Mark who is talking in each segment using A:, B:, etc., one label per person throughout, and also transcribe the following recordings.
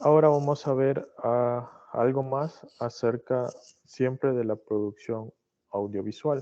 A: Ahora vamos a ver algo más acerca siempre de la producción audiovisual.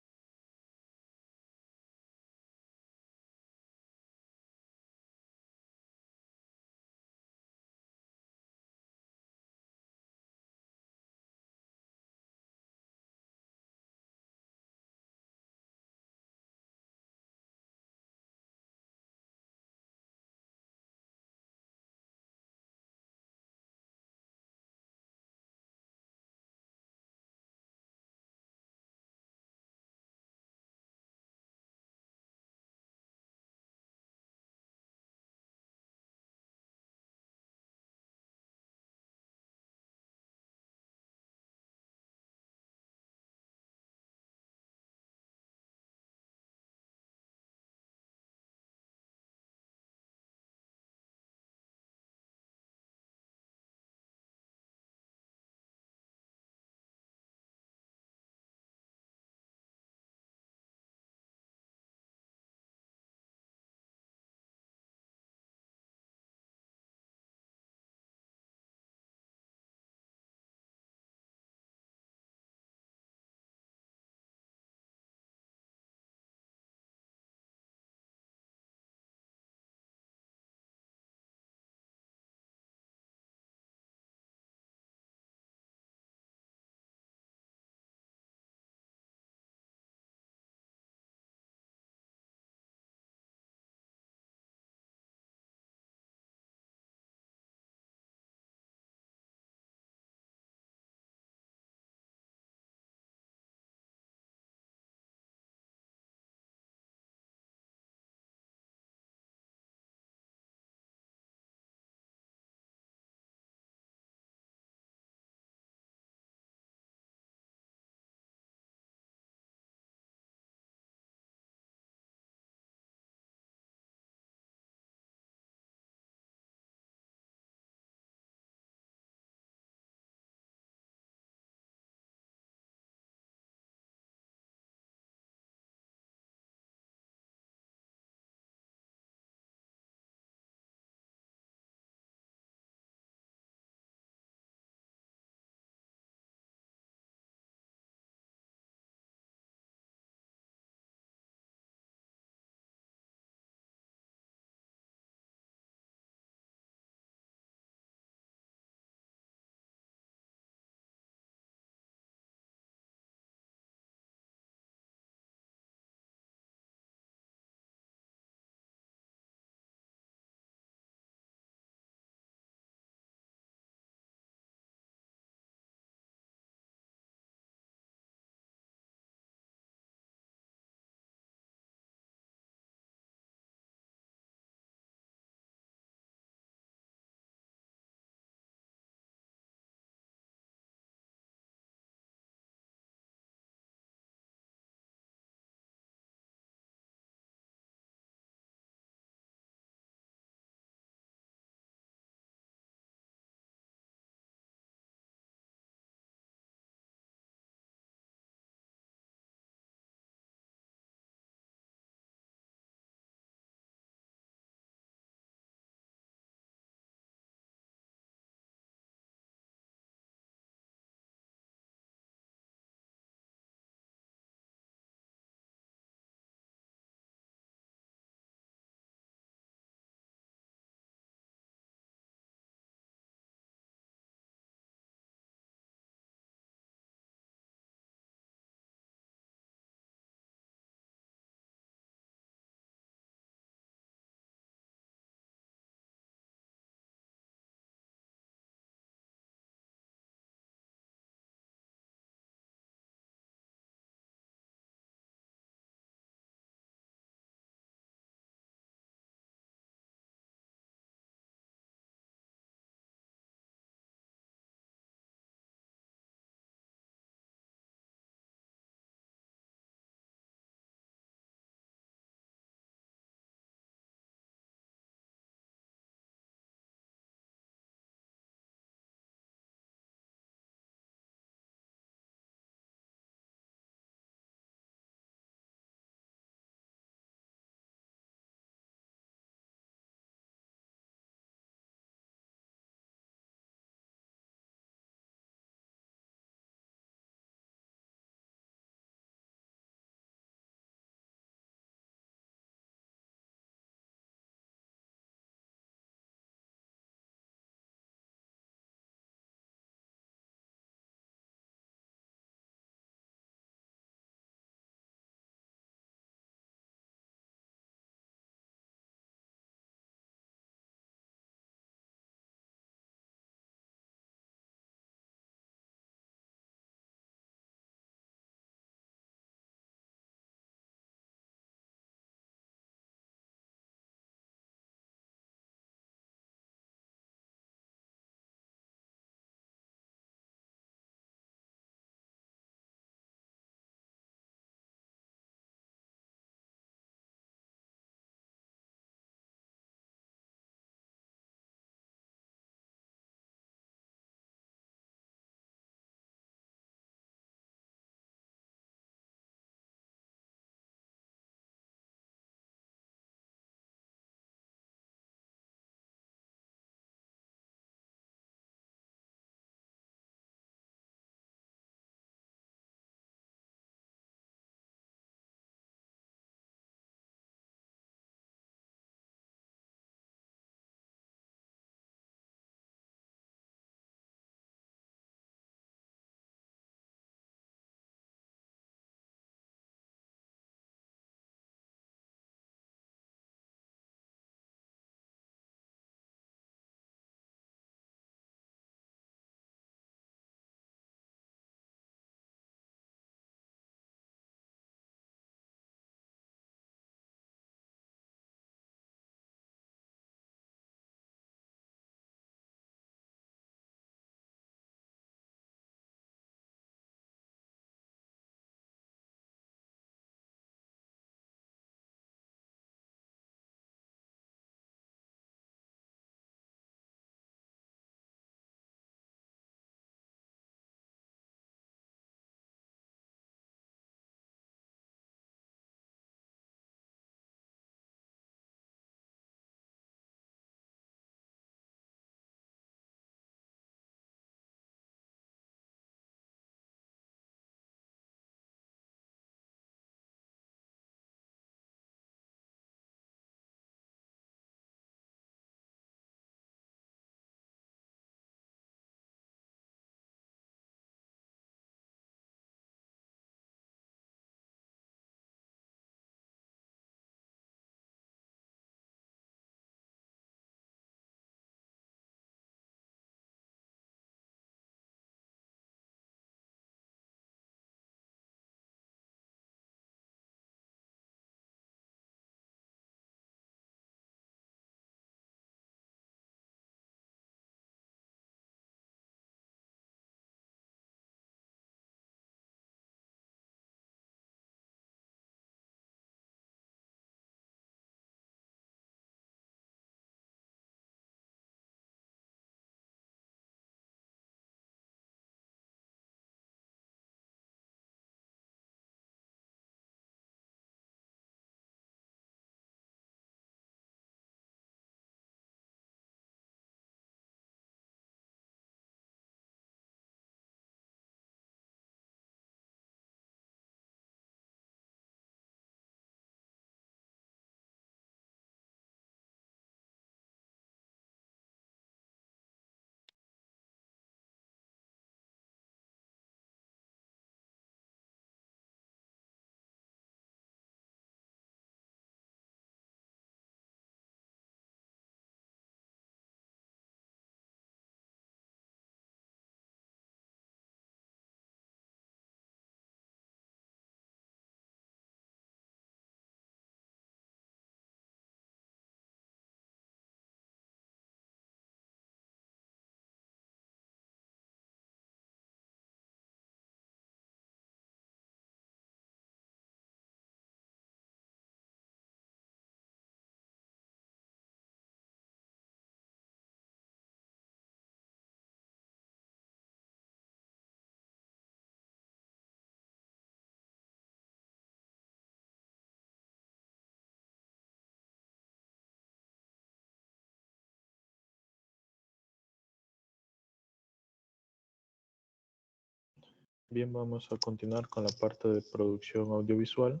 A: Bien, vamos a continuar con la parte de producción audiovisual,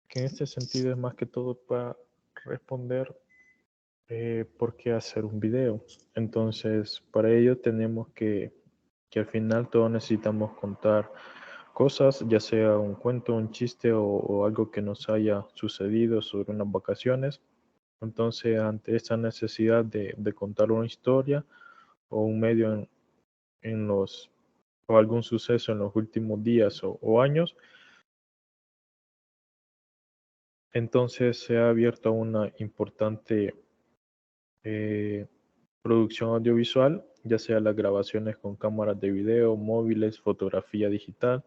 A: que en este sentido es más que todo para responder por qué hacer un video. Entonces, para ello tenemos que al final todos necesitamos contar cosas, ya sea un cuento, un chiste o algo que nos haya sucedido sobre unas vacaciones. Entonces, ante esta necesidad de contar una historia o un medio en los o algún suceso en los últimos días o años, entonces se ha abierto una importante eh, producción audiovisual, ya sea las grabaciones con cámaras de video, móviles, fotografía digital.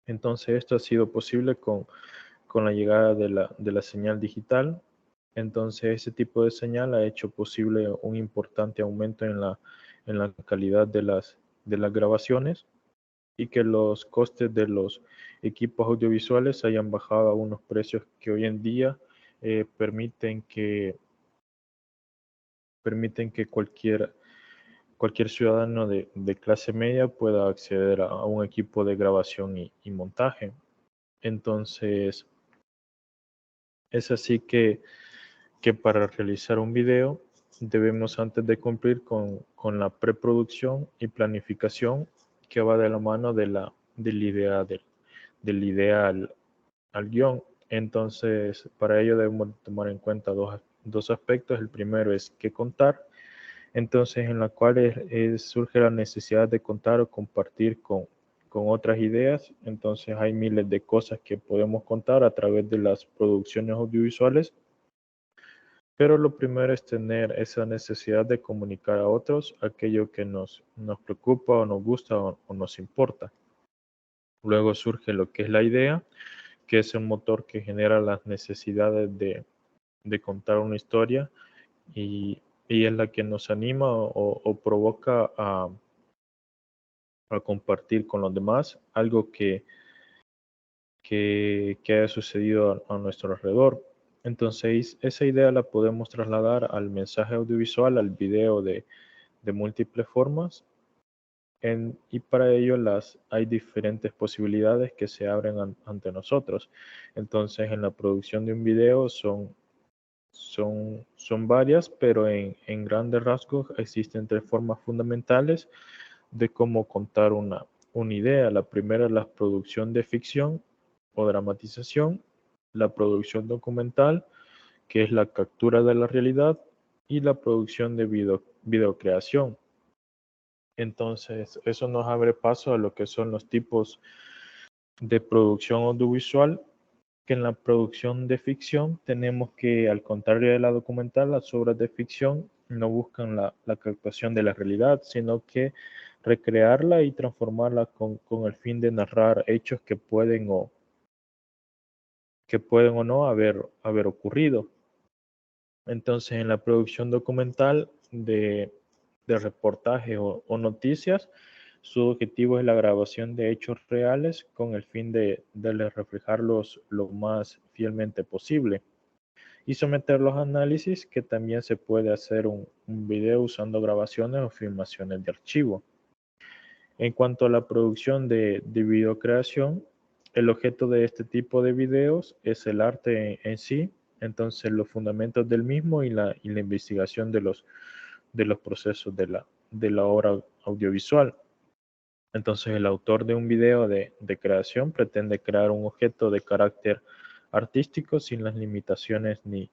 A: Entonces esto ha sido posible con la llegada de la señal digital. Entonces ese tipo de señal ha hecho posible un importante aumento en la calidad de las grabaciones y que los costes de los equipos audiovisuales hayan bajado a unos precios que hoy en día permiten que cualquier ciudadano de clase media pueda acceder a un equipo de grabación y montaje. Entonces, es así que para realizar un video debemos antes de cumplir con la preproducción y planificación que va de la mano de la idea al guión. Entonces, para ello debemos tomar en cuenta dos aspectos. El primero es qué contar. Entonces, en la cual surge la necesidad de contar o compartir con otras ideas. Entonces, hay miles de cosas que podemos contar a través de las producciones audiovisuales, pero lo primero es tener esa necesidad de comunicar a otros aquello que nos preocupa o nos gusta o nos importa. Luego surge lo que es la idea, que es el motor que genera las necesidades de contar una historia y es la que nos anima o provoca a compartir con los demás algo que haya sucedido a nuestro alrededor. Entonces, esa idea la podemos trasladar al mensaje audiovisual, al video de múltiples formas, y para ello hay diferentes posibilidades que se abren ante nosotros. Entonces, en la producción de un video son varias, pero en grandes rasgos existen tres formas fundamentales de cómo contar una idea. La primera es la producción de ficción o dramatización, la producción documental, que es la captura de la realidad, y la producción de videocreación. Entonces, eso nos abre paso a lo que son los tipos de producción audiovisual, que en la producción de ficción tenemos que, al contrario de la documental, las obras de ficción no buscan la captación de la realidad, sino que recrearla y transformarla con el fin de narrar hechos que pueden o no haber ocurrido. Entonces, en la producción documental de reportajes o noticias, su objetivo es la grabación de hechos reales con el fin de reflejarlos lo más fielmente posible y someterlos a análisis, que también se puede hacer un video usando grabaciones o filmaciones de archivo. En cuanto a la producción de videocreación, el objeto de este tipo de videos es el arte en sí, entonces los fundamentos del mismo y la investigación de los procesos de la obra audiovisual. Entonces el autor de un video de creación pretende crear un objeto de carácter artístico sin las limitaciones ni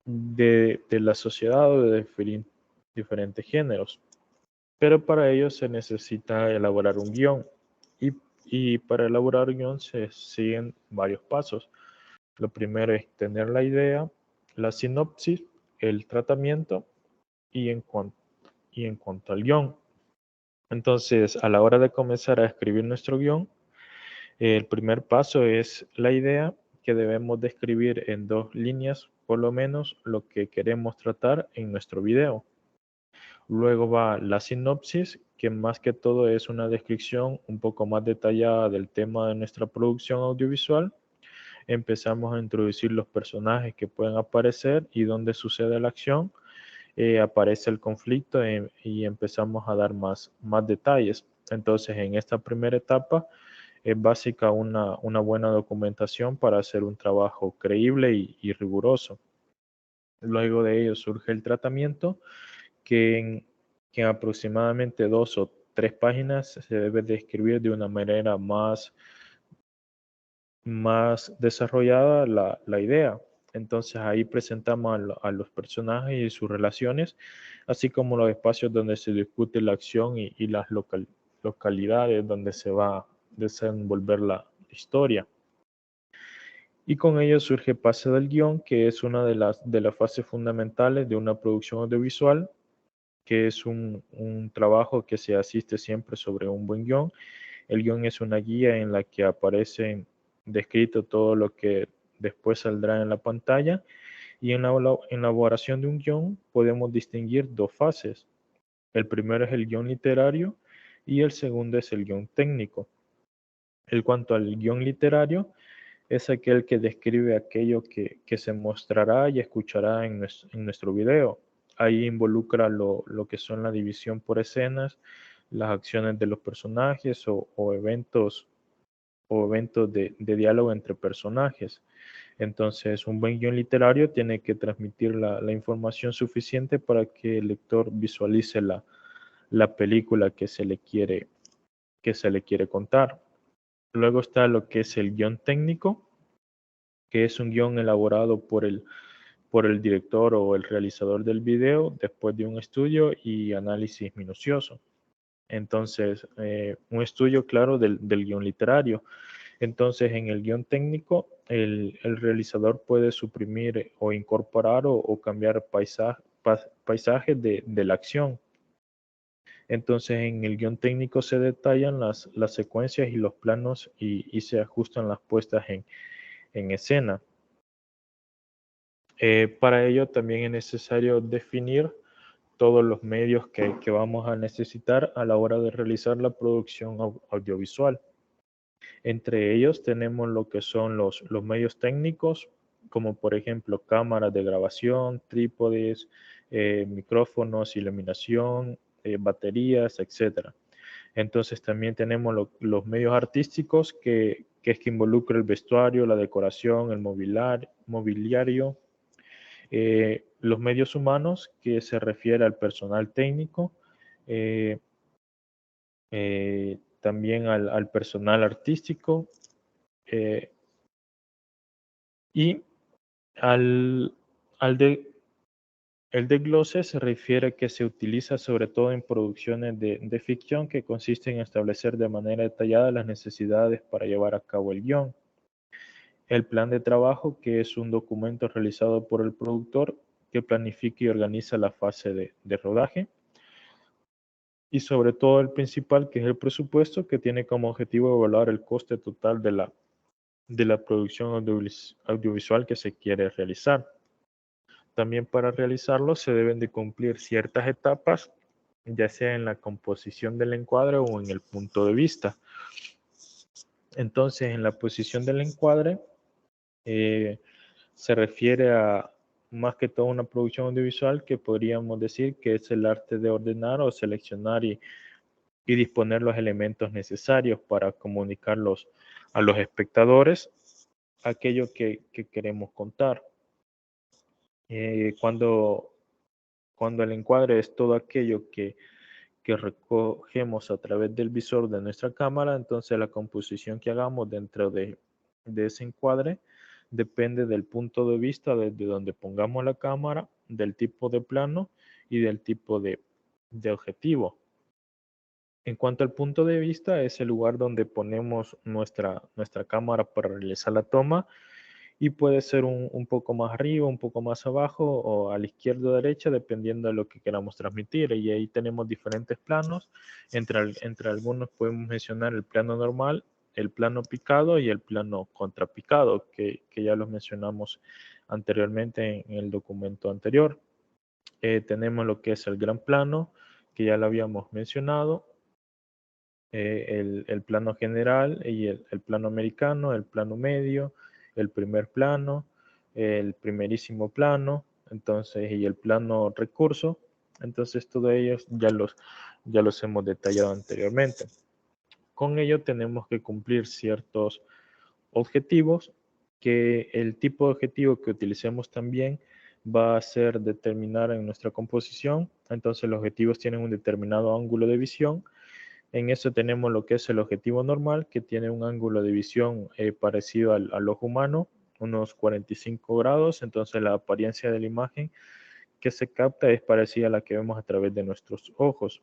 A: de la sociedad o de diferentes géneros. Pero para ello se necesita elaborar un guión y para elaborar un guión se siguen varios pasos. Lo primero es tener la idea, la sinopsis, el tratamiento y y en cuanto al guión. Entonces, a la hora de comenzar a escribir nuestro guión, el primer paso es la idea, que debemos de escribir en 2 líneas por lo menos lo que queremos tratar en nuestro video. Luego va la sinopsis, que más que todo es una descripción un poco más detallada del tema de nuestra producción audiovisual. Empezamos a introducir los personajes que pueden aparecer y dónde sucede la acción. aparece el conflicto y empezamos a dar más detalles. Entonces, en esta primera etapa es básica una buena documentación para hacer un trabajo creíble y riguroso. Luego de ello surge el tratamiento, que en aproximadamente 2 o 3 páginas se debe de escribir de una manera más desarrollada la idea. Entonces ahí presentamos a los personajes y sus relaciones, así como los espacios donde se discute la acción y las localidades donde se va a desenvolver la historia. Y con ello surge Pase del guión, que es una de las fases fundamentales de una producción audiovisual, que es un trabajo que se asiste siempre sobre un buen guión. El guión es una guía en la que aparece descrito todo lo que después saldrá en la pantalla, y en la elaboración de un guión podemos distinguir 2 fases. El primero es el guión literario y el segundo es el guión técnico. En cuanto al guión literario, es aquel que describe aquello que se mostrará y escuchará en nuestro video. Ahí involucra lo que son la división por escenas, las acciones de los personajes o eventos de diálogo entre personajes. Entonces, un buen guión literario tiene que transmitir la información suficiente para que el lector visualice la película que se le quiere contar. Luego está lo que es el guión técnico, que es un guión elaborado por el director o el realizador del video después de un estudio y análisis minucioso. Entonces, un estudio claro del guión literario. Entonces, en el guión técnico, el realizador puede suprimir o incorporar o cambiar paisajes de la acción. Entonces, en el guión técnico se detallan las secuencias y los planos y se ajustan las puestas en escena. Para ello también es necesario definir todos los medios que vamos a necesitar a la hora de realizar la producción audiovisual. Entre ellos tenemos lo que son los medios técnicos, como por ejemplo cámaras de grabación, trípodes, micrófonos, iluminación, baterías, etc. Entonces también tenemos los medios artísticos, que es que involucra el vestuario, la decoración, el mobiliario. Los medios humanos, que se refiere al personal técnico, eh, también al personal artístico, eh, y al, al de, el desglose se refiere que se utiliza sobre todo en producciones de ficción, que consiste en establecer de manera detallada las necesidades para llevar a cabo el guión. El plan de trabajo, que es un documento realizado por el productor que planifica y organiza la fase de rodaje. Y sobre todo el principal, que es el presupuesto, que tiene como objetivo evaluar el coste total de la producción audiovisual que se quiere realizar. También para realizarlo se deben de cumplir ciertas etapas, ya sea en la composición del encuadre o en el punto de vista. Entonces, en la posición del encuadre, se refiere a más que todo una producción audiovisual, que podríamos decir que es el arte de ordenar o seleccionar y disponer los elementos necesarios para comunicarlos a los espectadores aquello que queremos contar. Cuando el encuadre es todo aquello que recogemos a través del visor de nuestra cámara, entonces la composición que hagamos dentro de ese encuadre depende del punto de vista desde donde pongamos la cámara, del tipo de plano y del tipo de objetivo. En cuanto al punto de vista, es el lugar donde ponemos nuestra cámara para realizar la toma, y puede ser un poco más arriba, un poco más abajo o a la izquierda o derecha, dependiendo de lo que queramos transmitir. Y ahí tenemos diferentes planos. Entre algunos podemos mencionar el plano normal, el plano picado y el plano contrapicado, que ya los mencionamos anteriormente en el documento anterior. Tenemos lo que es el gran plano, que ya lo habíamos mencionado, el plano general y el plano americano, el plano medio, el primer plano, el primerísimo plano, entonces, y el plano recurso. Entonces, todos ellos ya los hemos detallado anteriormente. Con ello tenemos que cumplir ciertos objetivos, que el tipo de objetivo que utilicemos también va a ser determinar en nuestra composición. Entonces los objetivos tienen un determinado ángulo de visión. En eso tenemos lo que es el objetivo normal, que tiene un ángulo de visión parecido al ojo humano, unos 45 grados. Entonces la apariencia de la imagen que se capta es parecida a la que vemos a través de nuestros ojos.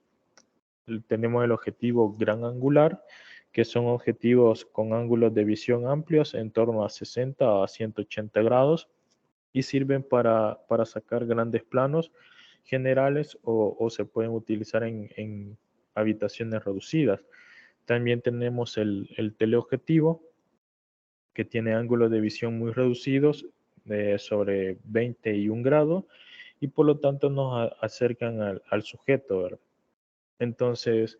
A: Tenemos el objetivo gran angular, que son objetivos con ángulos de visión amplios en torno a 60 a 180 grados y sirven para sacar grandes planos generales o se pueden utilizar en habitaciones reducidas. También tenemos el teleobjetivo, que tiene ángulos de visión muy reducidos, sobre 21 grados, y por lo tanto nos acercan al sujeto, ¿verdad? Entonces,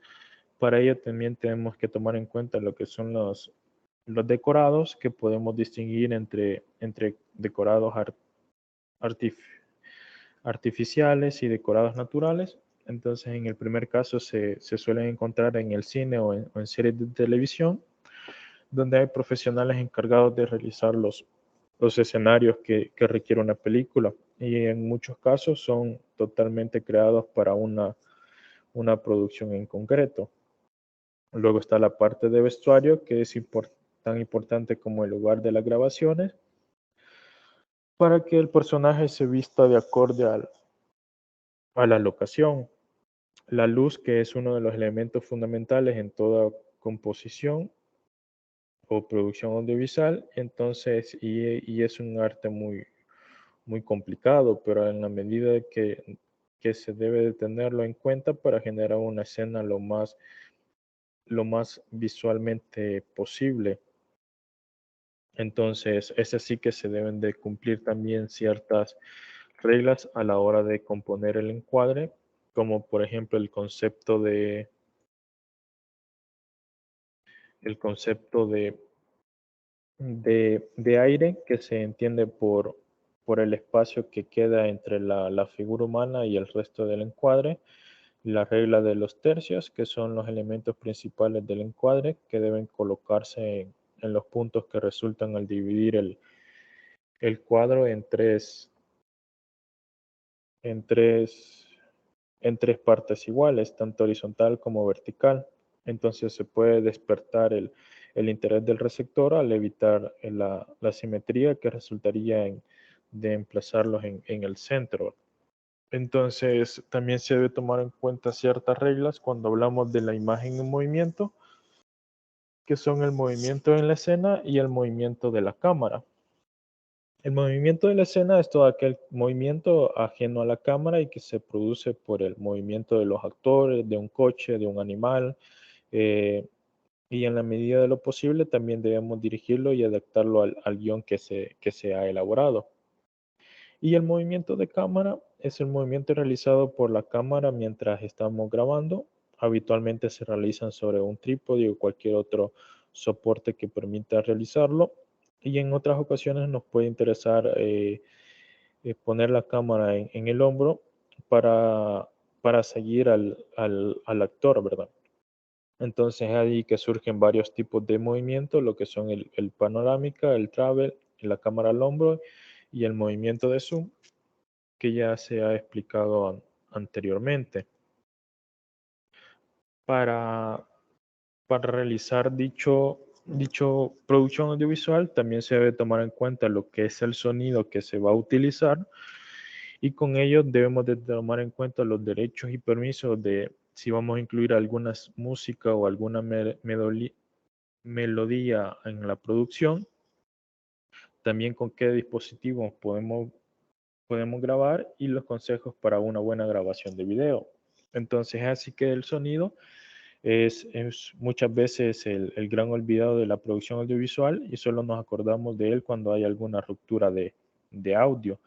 A: para ello también tenemos que tomar en cuenta lo que son los decorados, que podemos distinguir entre decorados artificiales y decorados naturales. Entonces, en el primer caso se suelen encontrar en el cine o en series de televisión, donde hay profesionales encargados de realizar los escenarios que requiere una película. Y en muchos casos son totalmente creados para una producción en concreto. Luego está la parte de vestuario, que es tan importante como el lugar de las grabaciones, para que el personaje se vista de acorde a la locación. La luz, que es uno de los elementos fundamentales en toda composición o producción audiovisual, entonces, y es un arte muy complicado, pero en la medida que se debe de tenerlo en cuenta para generar una escena lo más visualmente posible. Entonces, es así que se deben de cumplir también ciertas reglas a la hora de componer el encuadre, como por ejemplo el concepto de aire, que se entiende por el espacio que queda entre la figura humana y el resto del encuadre. La regla de los tercios, que son los elementos principales del encuadre, que deben colocarse en los puntos que resultan al dividir el cuadro en tres, en tres partes iguales, tanto horizontal como vertical. Entonces se puede despertar el interés del receptor al evitar la simetría que resultaría de emplazarlos en el centro. Entonces también se debe tomar en cuenta ciertas reglas cuando hablamos de la imagen en movimiento, que son el movimiento en la escena y el movimiento de la cámara. El movimiento de la escena es todo aquel movimiento ajeno a la cámara y que se produce por el movimiento de los actores, de un coche, de un animal, eh, y en la medida de lo posible también debemos dirigirlo y adaptarlo al guión que se ha elaborado. Y el movimiento de cámara es el movimiento realizado por la cámara mientras estamos grabando. Habitualmente se realizan sobre un trípode o cualquier otro soporte que permita realizarlo. Y en otras ocasiones nos puede interesar poner la cámara en el hombro para seguir al actor, ¿verdad? Entonces ahí que surgen varios tipos de movimiento, lo que son el panorámica, el travel, la cámara al hombro y el movimiento de zoom, que ya se ha explicado anteriormente. Para, para realizar dicho producción audiovisual también se debe tomar en cuenta lo que es el sonido que se va a utilizar, y con ello debemos de tomar en cuenta los derechos y permisos de si vamos a incluir alguna música o alguna melodía en la producción, también con qué dispositivos podemos grabar y los consejos para una buena grabación de video. Entonces, así que el sonido es muchas veces el gran olvidado de la producción audiovisual y solo nos acordamos de él cuando hay alguna ruptura de audio.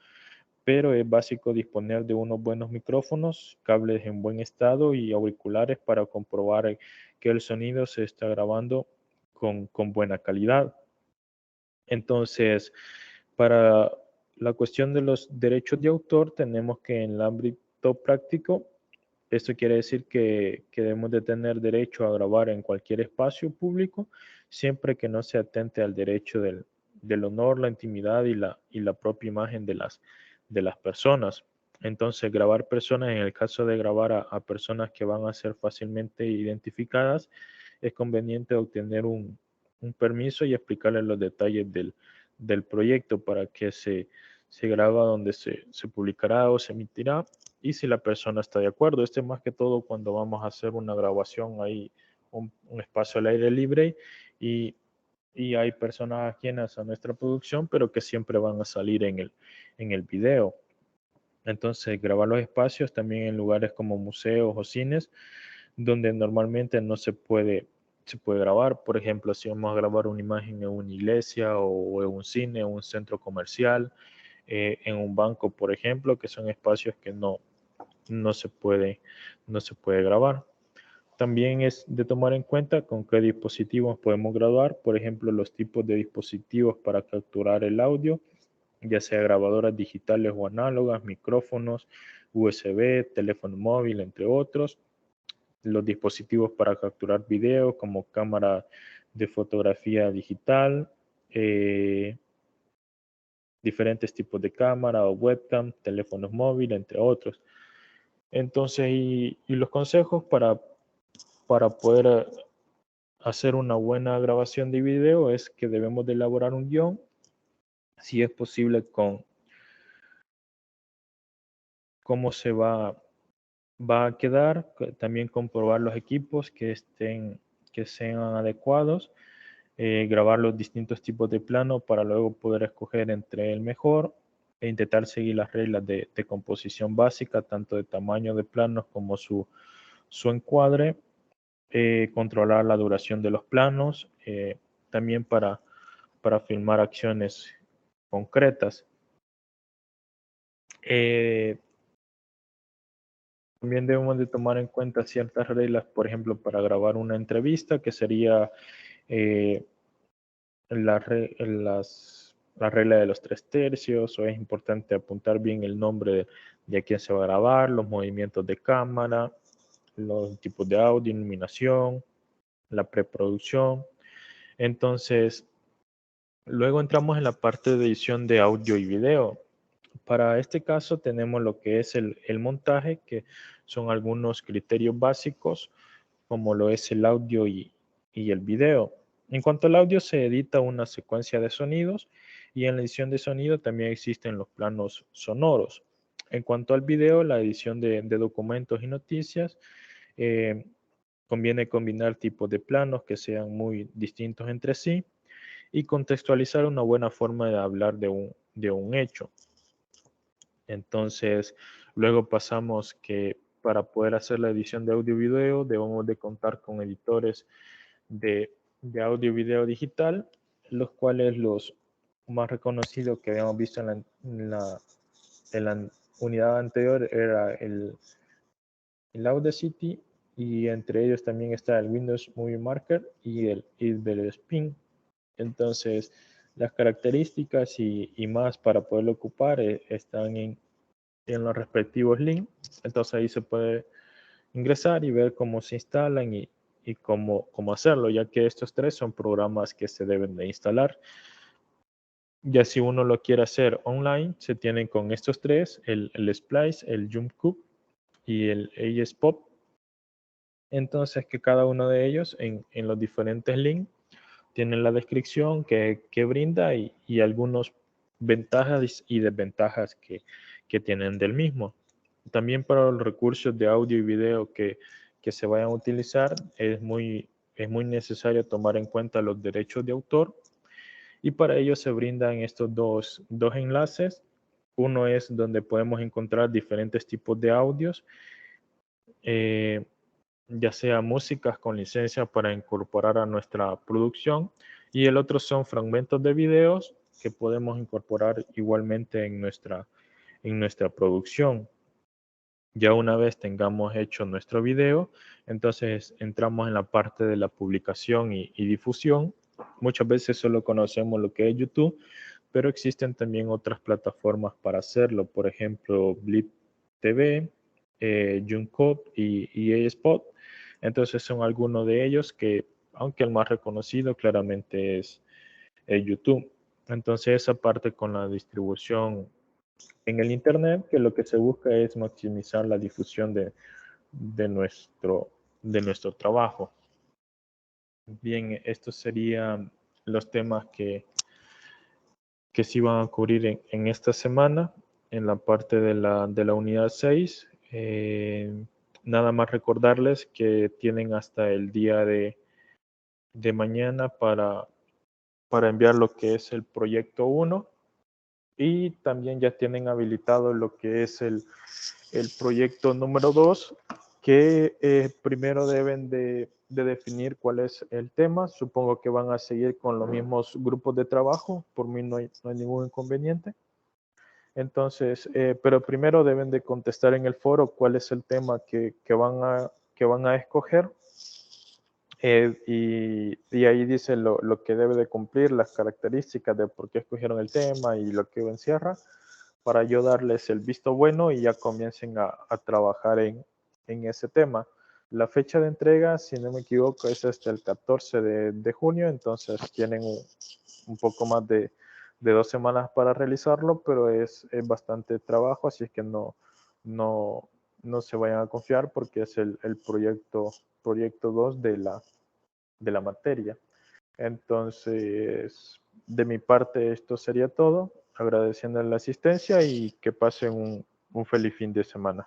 A: Pero es básico disponer de unos buenos micrófonos, cables en buen estado y auriculares para comprobar que el sonido se está grabando con buena calidad. Entonces, para la cuestión de los derechos de autor, tenemos que en el ámbito práctico, esto quiere decir que debemos de tener derecho a grabar en cualquier espacio público, siempre que no se atente al derecho del honor, la intimidad y la propia imagen de las personas. Entonces, grabar personas, en el caso de grabar a personas que van a ser fácilmente identificadas, es conveniente obtener un permiso y explicarles los detalles del proyecto para que se graba donde se publicará o se emitirá y si la persona está de acuerdo. Este más que todo cuando vamos a hacer una grabación ahí, un espacio al aire libre y hay personas ajenas a nuestra producción, pero que siempre van a salir en el video. Entonces, grabar los espacios también en lugares como museos o cines, donde normalmente no se puede grabar. Por ejemplo, si vamos a grabar una imagen en una iglesia o en un cine, o un centro comercial, en un banco, por ejemplo, que son espacios que no se no se puede grabar. También es de tomar en cuenta con qué dispositivos podemos grabar, por ejemplo, los tipos de dispositivos para capturar el audio, ya sea grabadoras digitales o análogas, micrófonos, USB, teléfono móvil, entre otros. Los dispositivos para capturar video como cámara de fotografía digital, diferentes tipos de cámara o webcam, teléfonos móviles, entre otros. Entonces, y los consejos para poder hacer una buena grabación de video es que debemos de elaborar un guión, si es posible con cómo va a quedar, también comprobar los equipos que sean adecuados, grabar los distintos tipos de plano para luego poder escoger entre el mejor e intentar seguir las reglas de composición básica, tanto de tamaño de planos como su encuadre, controlar la duración de los planos, también para filmar acciones concretas. También debemos de tomar en cuenta ciertas reglas, por ejemplo, para grabar una entrevista, que sería eh, la regla de los 3/3, o es importante apuntar bien el nombre de a quién se va a grabar, los movimientos de cámara, los tipos de audio, iluminación, la preproducción. Entonces, luego entramos en la parte de edición de audio y video. Para este caso tenemos lo que es el montaje, que son algunos criterios básicos, como lo es el audio y el video. En cuanto al audio, se edita una secuencia de sonidos y en la edición de sonido también existen los planos sonoros. En cuanto al video, la edición de documentos y noticias, eh, conviene combinar tipos de planos que sean muy distintos entre sí y contextualizar una buena forma de hablar de un hecho. Entonces, luego pasamos que para poder hacer la edición de audio y video debemos de contar con editores de audio y video digital, los cuales los más reconocidos que habíamos visto en la unidad anterior era el Audacity, y entre ellos también está el Windows Movie Maker y el Spin. Entonces, las características y más para poderlo ocupar están en los respectivos links. Entonces ahí se puede ingresar y ver cómo se instalan y cómo hacerlo, ya que estos tres son programas que se deben de instalar. Ya si uno lo quiere hacer online, se tienen con estos tres, el Splice, el JumpCube y el AES-Pop. Entonces que cada uno de ellos en los diferentes links tienen la descripción que brinda y algunas ventajas y desventajas que tienen del mismo. También para los recursos de audio y video que se vayan a utilizar es muy necesario tomar en cuenta los derechos de autor, y para ello se brindan estos dos enlaces. Uno es donde podemos encontrar diferentes tipos de audios, eh, ya sea músicas con licencia para incorporar a nuestra producción, y el otro son fragmentos de videos que podemos incorporar igualmente en nuestra producción. Ya una vez tengamos hecho nuestro video, entonces entramos en la parte de la publicación y difusión. Muchas veces solo conocemos lo que es YouTube, pero existen también otras plataformas para hacerlo, por ejemplo, Blip TV, Juncode y EA Spot. Entonces son algunos de ellos que, aunque el más reconocido claramente es YouTube. Entonces esa parte con la distribución en el Internet, que lo que se busca es maximizar la difusión de nuestro trabajo. Bien, estos serían los temas que se iban a cubrir en esta semana en la parte de la unidad 6. Nada más recordarles que tienen hasta el día de mañana para enviar lo que es el proyecto 1 y también ya tienen habilitado lo que es el proyecto número 2, que primero deben de definir cuál es el tema. Supongo que van a seguir con los mismos grupos de trabajo, por mí no hay ningún inconveniente. Entonces, pero primero deben de contestar en el foro cuál es el tema que van a escoger. Y ahí dice lo que debe de cumplir, las características de por qué escogieron el tema y lo que encierra, para yo darles el visto bueno y ya comiencen a trabajar en ese tema. La fecha de entrega, si no me equivoco, es hasta el 14 de junio, entonces tienen un poco más de 2 semanas para realizarlo, pero es bastante trabajo, así es que no se vayan a confiar porque es el proyecto 2 de la materia. Entonces, de mi parte esto sería todo, agradeciendo la asistencia y que pasen un feliz fin de semana.